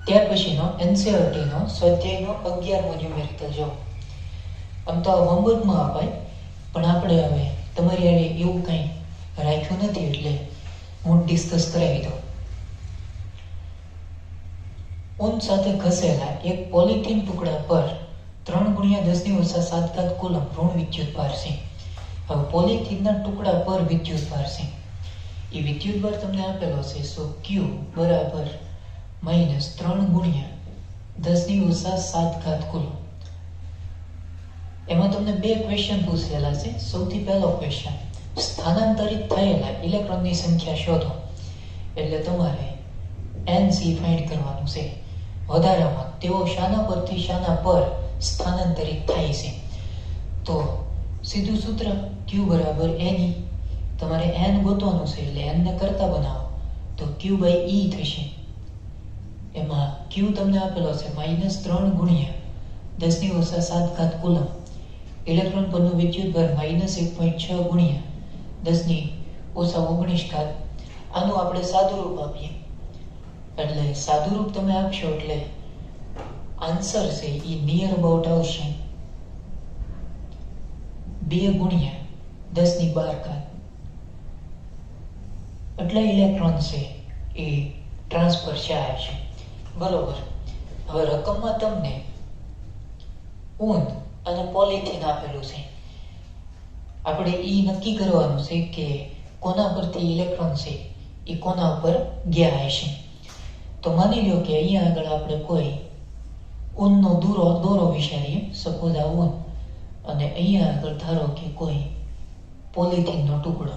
ત્યાર પછીનો એનસીઈઆરટીનો સ્વાધ્યાયનો 11મો ન્યુમેરિકલ જો. આમ તો આ હોમવર્કમાં અપાય, પણ આપણે હવે તમારી આરે એવું કંઈ રાખ્યું નથી એટલે હું ડિસ્કસ કરાવી દઉં. ઊન સાથે ઘસેલા એક પોલિથીન ટુકડા પર 3 × 10⁻⁷ કુલમ ઋણ વિદ્યુતભાર છે. હવે પોલિથીનના ટુકડા પર વિદ્યુતભાર છે. એ વિદ્યુતભાર તમને આપેલો છે. સો Q બરાબર -3 × 10⁻⁷ કુલમ. એમાં તમને 2 ક્વેશ્ચન પૂછેલા છે. સૌથી પહેલો ક્વેશ્ચન, સ્થાનાંતરિત થયેલા ઇલેક્ટ્રોનની સંખ્યા શોધો. એટલે તમારે NC ફાઇન્ડ કરવાનું છે. વધારામાં તેઓ શાના પરથી શાના પર સ્થાનાંતરિત થાય છે. તો સીધું સૂત્ર Q બરાબર NE. તમારે N ગોતવાનું છે એટલે N ને કરતા બનાવો તો Q/E થશે. એમાં Q તમને આપેલો છે -3 × 10⁻⁷ કુલમ. ઇલેક્ટ્રોન પરનું વિદ્યુતભાર -1.6 × 10⁻⁹. આનું આપણે સાદું રૂપ આપીએ. એટલે સાદું રૂપ તમે આપશો એટલે આન્સર છે એ નિયર અબાઉટ આવશે 2 × 10⁻12. એટલા ઇલેક્ટ્રોન છે એ ટ્રાન્સફર થાય છે. બરોબર. હવે રકમમાં તમને ઊન અને પોલિથીન આપેલું છે. આપણે એ નક્કી કરવાનું છે કે કોના પરથી ઇલેક્ટ્રોન છે એ કોના પર ગયા હશે. તો માની લો કે અહીંયા આગળ આપણે કોઈ ઊનનો દોરો વિચારીએ, સપોઝ આ ઊન, અને અહીંયા આગળ ધારો કે કોઈ પોલિથીનનો ટુકડો.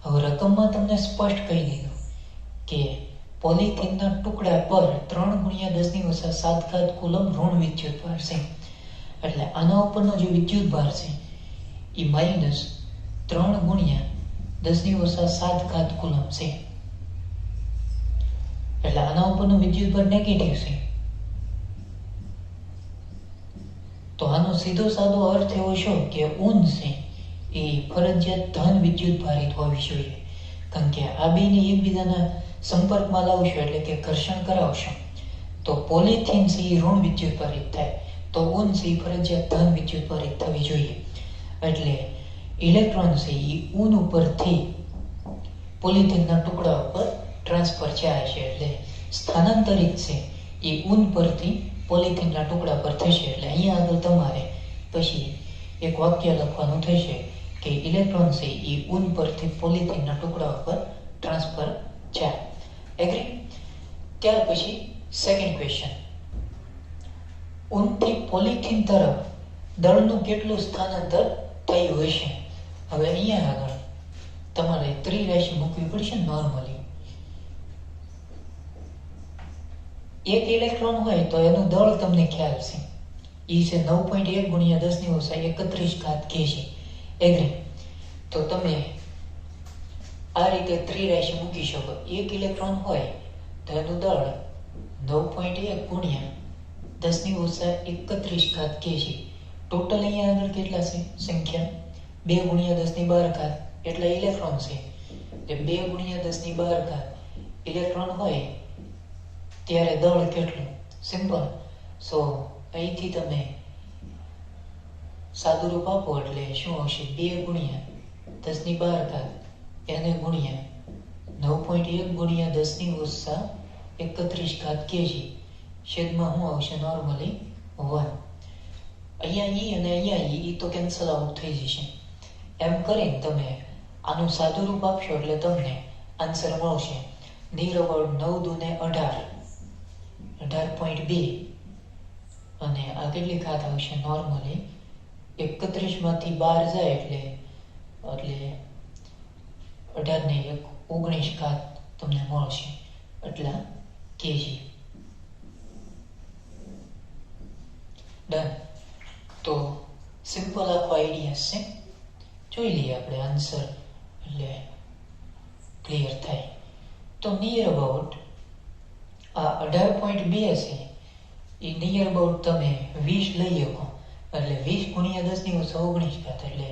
હવે રકમમાં તમને સ્પષ્ટ કહી દીધું કે પોલિથીનના ટુકડા પર 3 × 10⁻⁷ કુલમ ઋણ વિદ્યુતભાર છે. એટલે આના ઉપરનો જે વિદ્યુતભાર છે એ -3 × 10⁻⁷ કુલમ છે. એટલે આના ઉપરનો વિદ્યુતભાર નેગેટિવ છે. તો આનો સીધો સાદો અર્થ એવો છે કે ઊન છે એ ફરજિયાત ધન વિદ્યુતભારિત હોવી જોઈએ, કારણ કે આ બેને એકબીજાના સંપર્કમાં લાવશો એટલે કે ઘર્ષણ કરાવશો તો પોલિથીન છે એ ઋણ વિદ્યુતભારિત થાય, તો ઊન છે એ ફરજિયાત ધન વિદ્યુતભારિત થવી જોઈએ. એટલે ઇલેક્ટ્રોન છે એ ઊન ઉપરથી પોલિથીનના ટુકડા ઉપર ટ્રાન્સફર થાય છે. એટલે સ્થાનાંતરિત છે એ ઊન પરથી પોલિથીનના ટુકડા પર થશે. એટલે અહીંયા આગળ તમારે પછી એક વાક્ય લખવાનું થશે કે ઇલેક્ટ્રોન છે એ ઊન પરથી પોલિથીનના ટુકડા પર ટ્રાન્સફર જાય. એગ્રી? ત્યાર પછી સેકન્ડ ક્વેશ્ચન, ઊનથી પોલિથીન તરફ દળનું કેટલું સ્થાનાંતર થયું હશે? હવે અહીંયા આગળ તમારે ત્રિરાશિ મૂકવી પડશે. નોર્મલી એક ઇલેક્ટ્રોન હોય તો એનું દળ તમને ખ્યાલ છે, એ છે 9.1 ગુણ્યા 10⁻31 kg. એગ્રી? તો તમે આ રીતે ત્રિરાશિ મૂકી શકો. એક ઇલેક્ટ્રોન હોય તો એનું દળ 9.1 ગુણ્યા 10⁻31 kg. ટોટલ અહીંયા આગળ કેટલા છે સંખ્યા? 2 ગુણ્યા 10⁻12 એટલા ઇલેક્ટ્રોન છે. એટલે 2 ગુણ્યા 10⁻12 ઇલેક્ટ્રોન હોય ત્યારે દળ કેટલું? સિમ્પલ. સો અહીંથી તમે સાદું રૂપ આપો એટલે શું આવશે? 2 ગુણ્યા 10⁻12 એને ગુણ્યા 9.1 ગુણ્યા 10⁻31 kg છેદમાં શું આવશે? નોર્મલી 1. અહીંયા ઈ અને અહીંયા ઈ તો કેન્સલ આઉટ થઈ જશે. એમ કરીને તમે આનું સાદું રૂપ આપશો એટલે તમને આન્સર મળશે નિયર અબાઉટ 9 દૂને 18, 18.2. અને આ કેટલી ઘાત આવશે? નોર્મલી 31 માંથી 12 જાય એટલે 18 ને 19 ઘાત તમને મળશે એટલા કેજી. ડન. તો સિમ્પલ આખો આઈડિયા છે. જોઈ લઈએ આપણે આન્સર એટલે ક્લિયર થાય. તો નિયર અબાઉટ આ 18.2 છે એ નિયર અબાઉટ તમે 20 લઈ શકો એટલે 20 ગુણ્યા 10⁻19 એટલે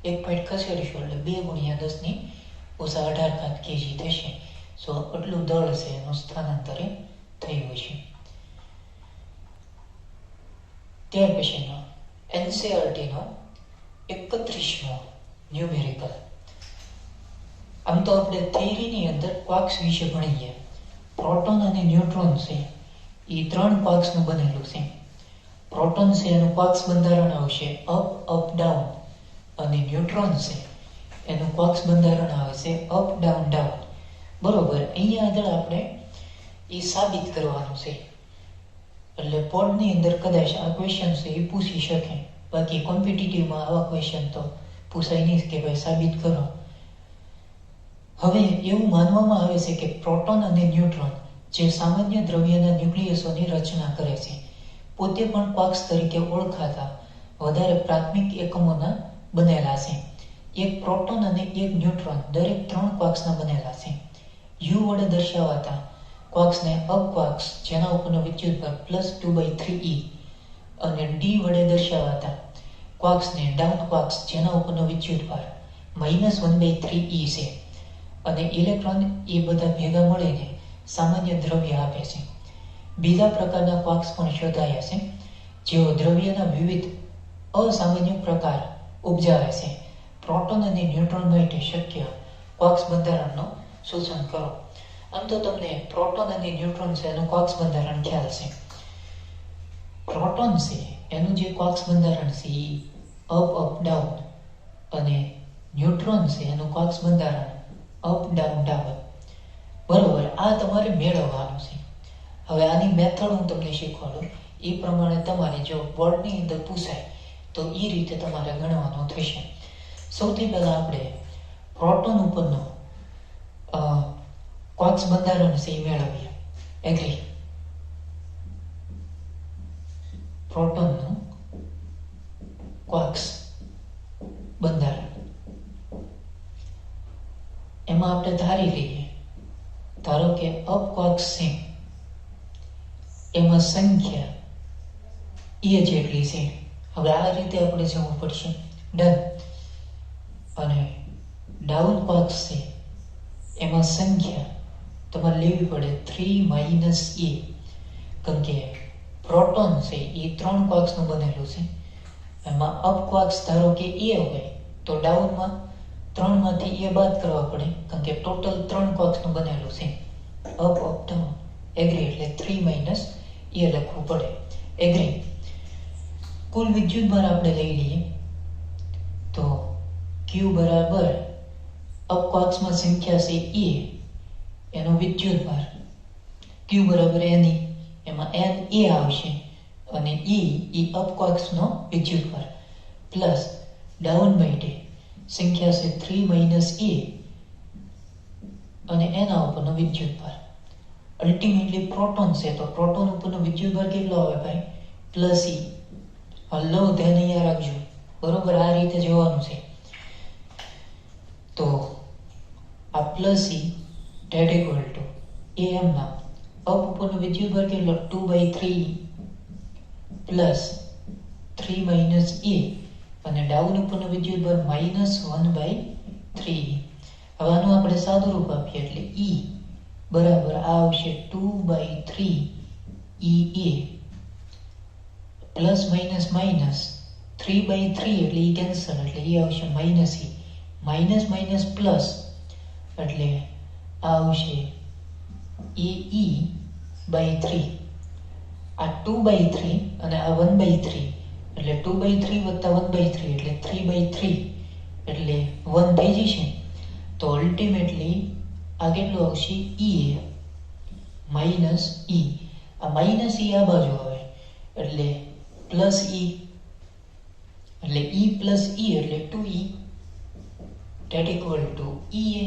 1 પોઈન્ટ ખસેડીશું એટલે 2 ગુણ્યા 10⁻18 kg થશે. સો આટલું દળ છે એનું સ્થાનાંતરે થયું છે. ત્યાર પછીનો એનસીઈઆરટીનો 31મો ન્યુમેરિકલ. આમ તો આપણે થિયરીની અંદર ક્વાર્ક્સ વિશે ભણીએ. પ્રોટોન અને ન્યુટ્રોન છે એ 3 ક્વાર્ક્સનું બનેલું છે. પ્રોટોન છે એનું ક્વાર્ક્સ બંધારણ આવશે અપ અપ ડાઉન, અને ન્યુટ્રોન છે એનું ક્વાર્ક્સ બંધારણ આવે છે અપ ડાઉન ડાઉન. બરોબર. અહીંયા આગળ આપણે એ સાબિત કરવાનું છે. એટલે બોર્ડની અંદર કદાચ આ ક્વેશ્ચન છે એ પૂછી શકે, બાકી કોમ્પિટિટિવમાં આવા ક્વેશ્ચન તો પૂછાય નહીં કે ભાઈ સાબિત કરો. હવે એવું માનવામાં આવે છે કે પ્રોટોન અને ન્યુટ્રોન જે સામાન્ય દ્રવ્યના ન્યુક્લિયસોની રચના કરે છે, પોતે પણ ક્વાર્ક્સ તરીકે ઓળખાતા વધારે પ્રાથમિક એકમોના બનેલા છે. એક પ્રોટોન અને એક ન્યુટ્રોન દરેક 3 ક્વાર્ક્સના બનેલા છે. યુ વડે દર્શાવાતા ક્વાર્ક્સને અપ ક્વાર્ક્સ જેના ઉપરનો વિદ્યુતભાર +2/3e અને ડી વડે દર્શાવાતા ક્વાર્ક્સને ડાઉન ક્વાર્ક્સ જેના ઉપરનો વિદ્યુતભાર -1/3e છે. અને ઇલેક્ટ્રોન એ બધા ભેગા મળીને સામાન્ય દ્રવ્ય આપે છે. બીજા પ્રકારના ક્વાર્ક્સ પણ શોધાયા છે જેઓ દ્રવ્યના વિવિધ અસામાન્ય પ્રકાર ઉપજાવે છે. પ્રોટોન અને ન્યુટ્રોન માટે શક્ય ક્વાર્ક્સ બંધારણનો સૂચન કરો. આમ તો તમને પ્રોટોન અને ન્યુટ્રોન છે એનું ક્વાર્ક્સ બંધારણ ખ્યાલ છે. પ્રોટોન છે એનું જે ક્વાર્ક્સ બંધારણ છે એ અપ અપ ડાઉન, અને ન્યુટ્રોન છે એનું ક્વાર્ક્સ બંધારણ અપ ડાઉન ડાઉન. બરોબર. આ તમારે મેળવવાનું છે. હવે આની મેથડ હું તમને શીખવાડું. એ પ્રમાણે તમારે જો બોર્ડની અંદર પૂછાય તો એ રીતે તમારે ગણવાનું થશે. સૌથી પહેલા આપણે પ્રોટોન ઉપરનો ક્વાર્ક્સ બંધારણ છે એ મેળવીએ. એગ્રી? પ્રોટોનનું ક્વાર્ક્સ બંધારણ એમાં આપણે ધારી લઈએ, ધારો કે અપ ક્વાર્ક્સ છે એમાં સંખ્યા એ જેટલી છે. હવે આ રીતે આપણે જવું પડશે. ડન. અને ડાઉન ક્વાર્ક્સ છે એમાં સંખ્યા તમારે લેવી પડે 3 - e, કારણ કે પ્રોટોન છે એ 3 ક્વાર્ક્સનું બનેલું છે. એમાં અપ ક્વાર્ક્સ ધારો કે એ હોય તો ડાઉનમાં 3 માંથી એ બાદ કરવા પડે, કારણ કે ટોટલ 3 ક્વાર્ક્સનું બનેલું છે. Up up down. એગ્રી? એટલે 3 - એ લખવું પડે. एग्री। कुल विद्युत भार આપણે લઈ લઈએ તો Q બરાબર અપવાક્ષમાં સંખ્યા છે E એનો વિદ્યુત ભાર Q બરાબર NE એમાં N એ આવશે અને E એ અપવાક્ષનો વિદ્યુત ભાર પ્લસ ડાઉન માટે સંખ્યા છે 3 માઈનસ E અને એના ઉપરનો વિદ્યુત ભાર અલ્ટિમેટલી પ્રોટોન છે તો પ્રોટોન ઉપરનો વિદ્યુત ભાર કેટલો આવે ભાઈ પ્લસ E। હલો ધ્યાન અહીંયા રાખજો બરોબર આ રીતે જોવાનું છે તો આ plus E date equal to AM ના અપ ઉપરનો વિદ્યુત ભાર કેટલો 2/3 પ્લસ 3 માઈનસ E અને ડાઉન ઉપરનો વિદ્યુત ભાર -1/3। હવે આનું આપણે સાદું રૂપ આપીએ એટલે E બરાબર આવશે 2/3 EA પ્લસ માઈનસ માઈનસ 3/3 એટલે E કેન્સલ એટલે E આવશે minus E minus minus plus એટલે આવશે AE/3 આ 2/3 અને આ 1/3 એટલે 2/3 વત્તા 1/3 એટલે 3/3 એટલે 1 થઈ જશે તો અલ્ટિમેટલી આ કેટલું આવશે EA માઈનસ E આ માઈનસ E આ બાજુ આવે એટલે પ્લસ E એટલે E પ્લસ E એટલે 2E that equal to EA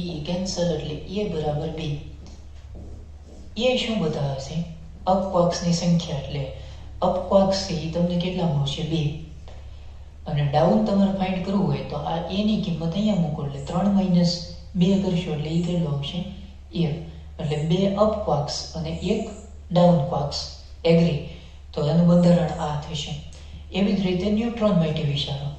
EE cancel એટલે A બરાબર 2। એ શું બતાવે છે અપવાક્ષની સંખ્યા એટલે અપવાક્ષ છે એ તમને કેટલા મળશે 2 અને ડાઉન તમારે ફાઇન્ડ કરવું હોય તો આ A ની કિંમત અહીંયા મૂકો એટલે 3 માઈનસ 2 કરશો એટલે એ કેટલો આવશે 1 એટલે 2 અપવાક્ષ અને 1 ડાઉન ક્વાક્ષ એગ્રી તો એનું બંધારણ આ થશે। એવી જ રીતે ન્યુટ્રોન માટે વિચારો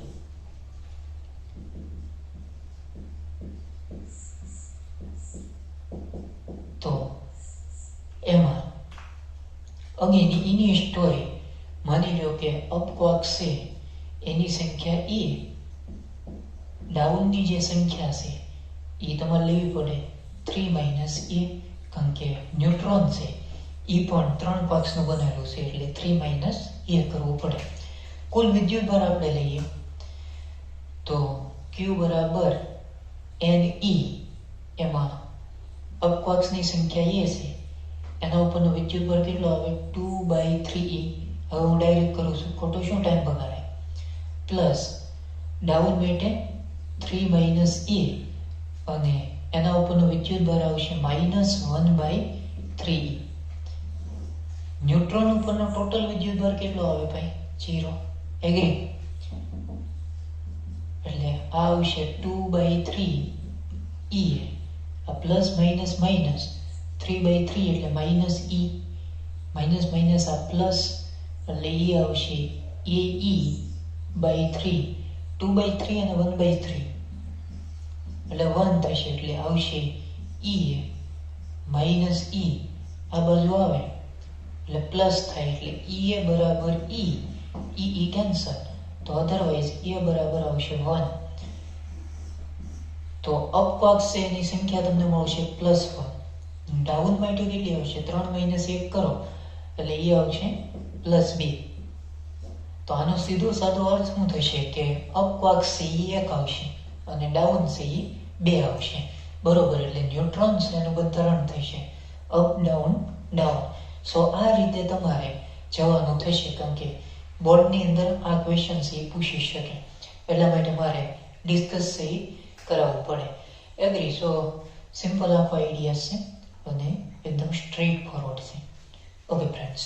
તો એમાં અગેન એની સ્ટોરી માની લો કે અપક્વાક્ષ છે એની સંખ્યા E ડાઉનની જે સંખ્યા છે એ તમારે લેવી પડે 3 માઈનસ A કારણ કે ન્યુટ્રોન છે એ પણ 3 ક્વાક્ષનું બનેલું છે એટલે 3 માઈનસ A કરવું પડે। કુલ વિદ્યુત ભાર આપણે લઈએ તો Q બરાબર NE એમાં અપક્વાક્ષની સંખ્યા A છે એના ઉપરનો વિદ્યુત ભાર કેટલો આવે 2/3E। હવે હું ડાયરેક્ટ કરું છું ખોટો શું ટાઈમ બગાડે પ્લસ ડાઉન માટે 3 માઈનસ A અને એના ઉપરનો વિદ્યુત ભાર આવશે -1/3E। ન્યુટ્રોન ઉપરનો ટોટલ વિદ્યુત ભાર કેટલો આવે ભાઈ 0 એગ્રી એટલે આ આવશે 2/3E આ પ્લસ માઈનસ માઈનસ 3/3 એટલે માઈનસ E માઈનસ માઈનસ આ પ્લસ એટલે E આવશે AE/3 2/3 અને 1/3 એટલે 1 થશે એટલે આવશે EA માઈનસ E આ બાજુ આવે એટલે પ્લસ થાય એટલે EA બરાબર E EE કેન્સલ તો અધરવાઇઝ A બરાબર આવશે 1। તો અપક્વાક્ષ છે એની સંખ્યા તમને મળશે +1 ડાઉન માટે કેટલી આવશે 3 માઈનસ 1 કરો એટલે એ આવશે +2। તો આનો સીધો સાદો અર્થ શું થશે કે અપક્વાક્ષ છે એ 1 આવશે અને ડાઉન છે એ 2 આવશે બરોબર એટલે ન્યુટ્રોન છે એનું બંધારણ થશે અપ ડાઉન ડાઉન। સો આ રીતે તમારે જવાનું થશે કારણ કે બોર્ડની અંદર આ ક્વેશ્ચન છે એ પૂછી શકે એટલા માટે મારે ડિસ્કસ છે એ કરાવવું પડે એગ્રી। સો સિમ્પલ આખો આઈડિયા છે અને એકદમ સ્ટ્રેટ ફોરવર્ડ છે। Okay friends.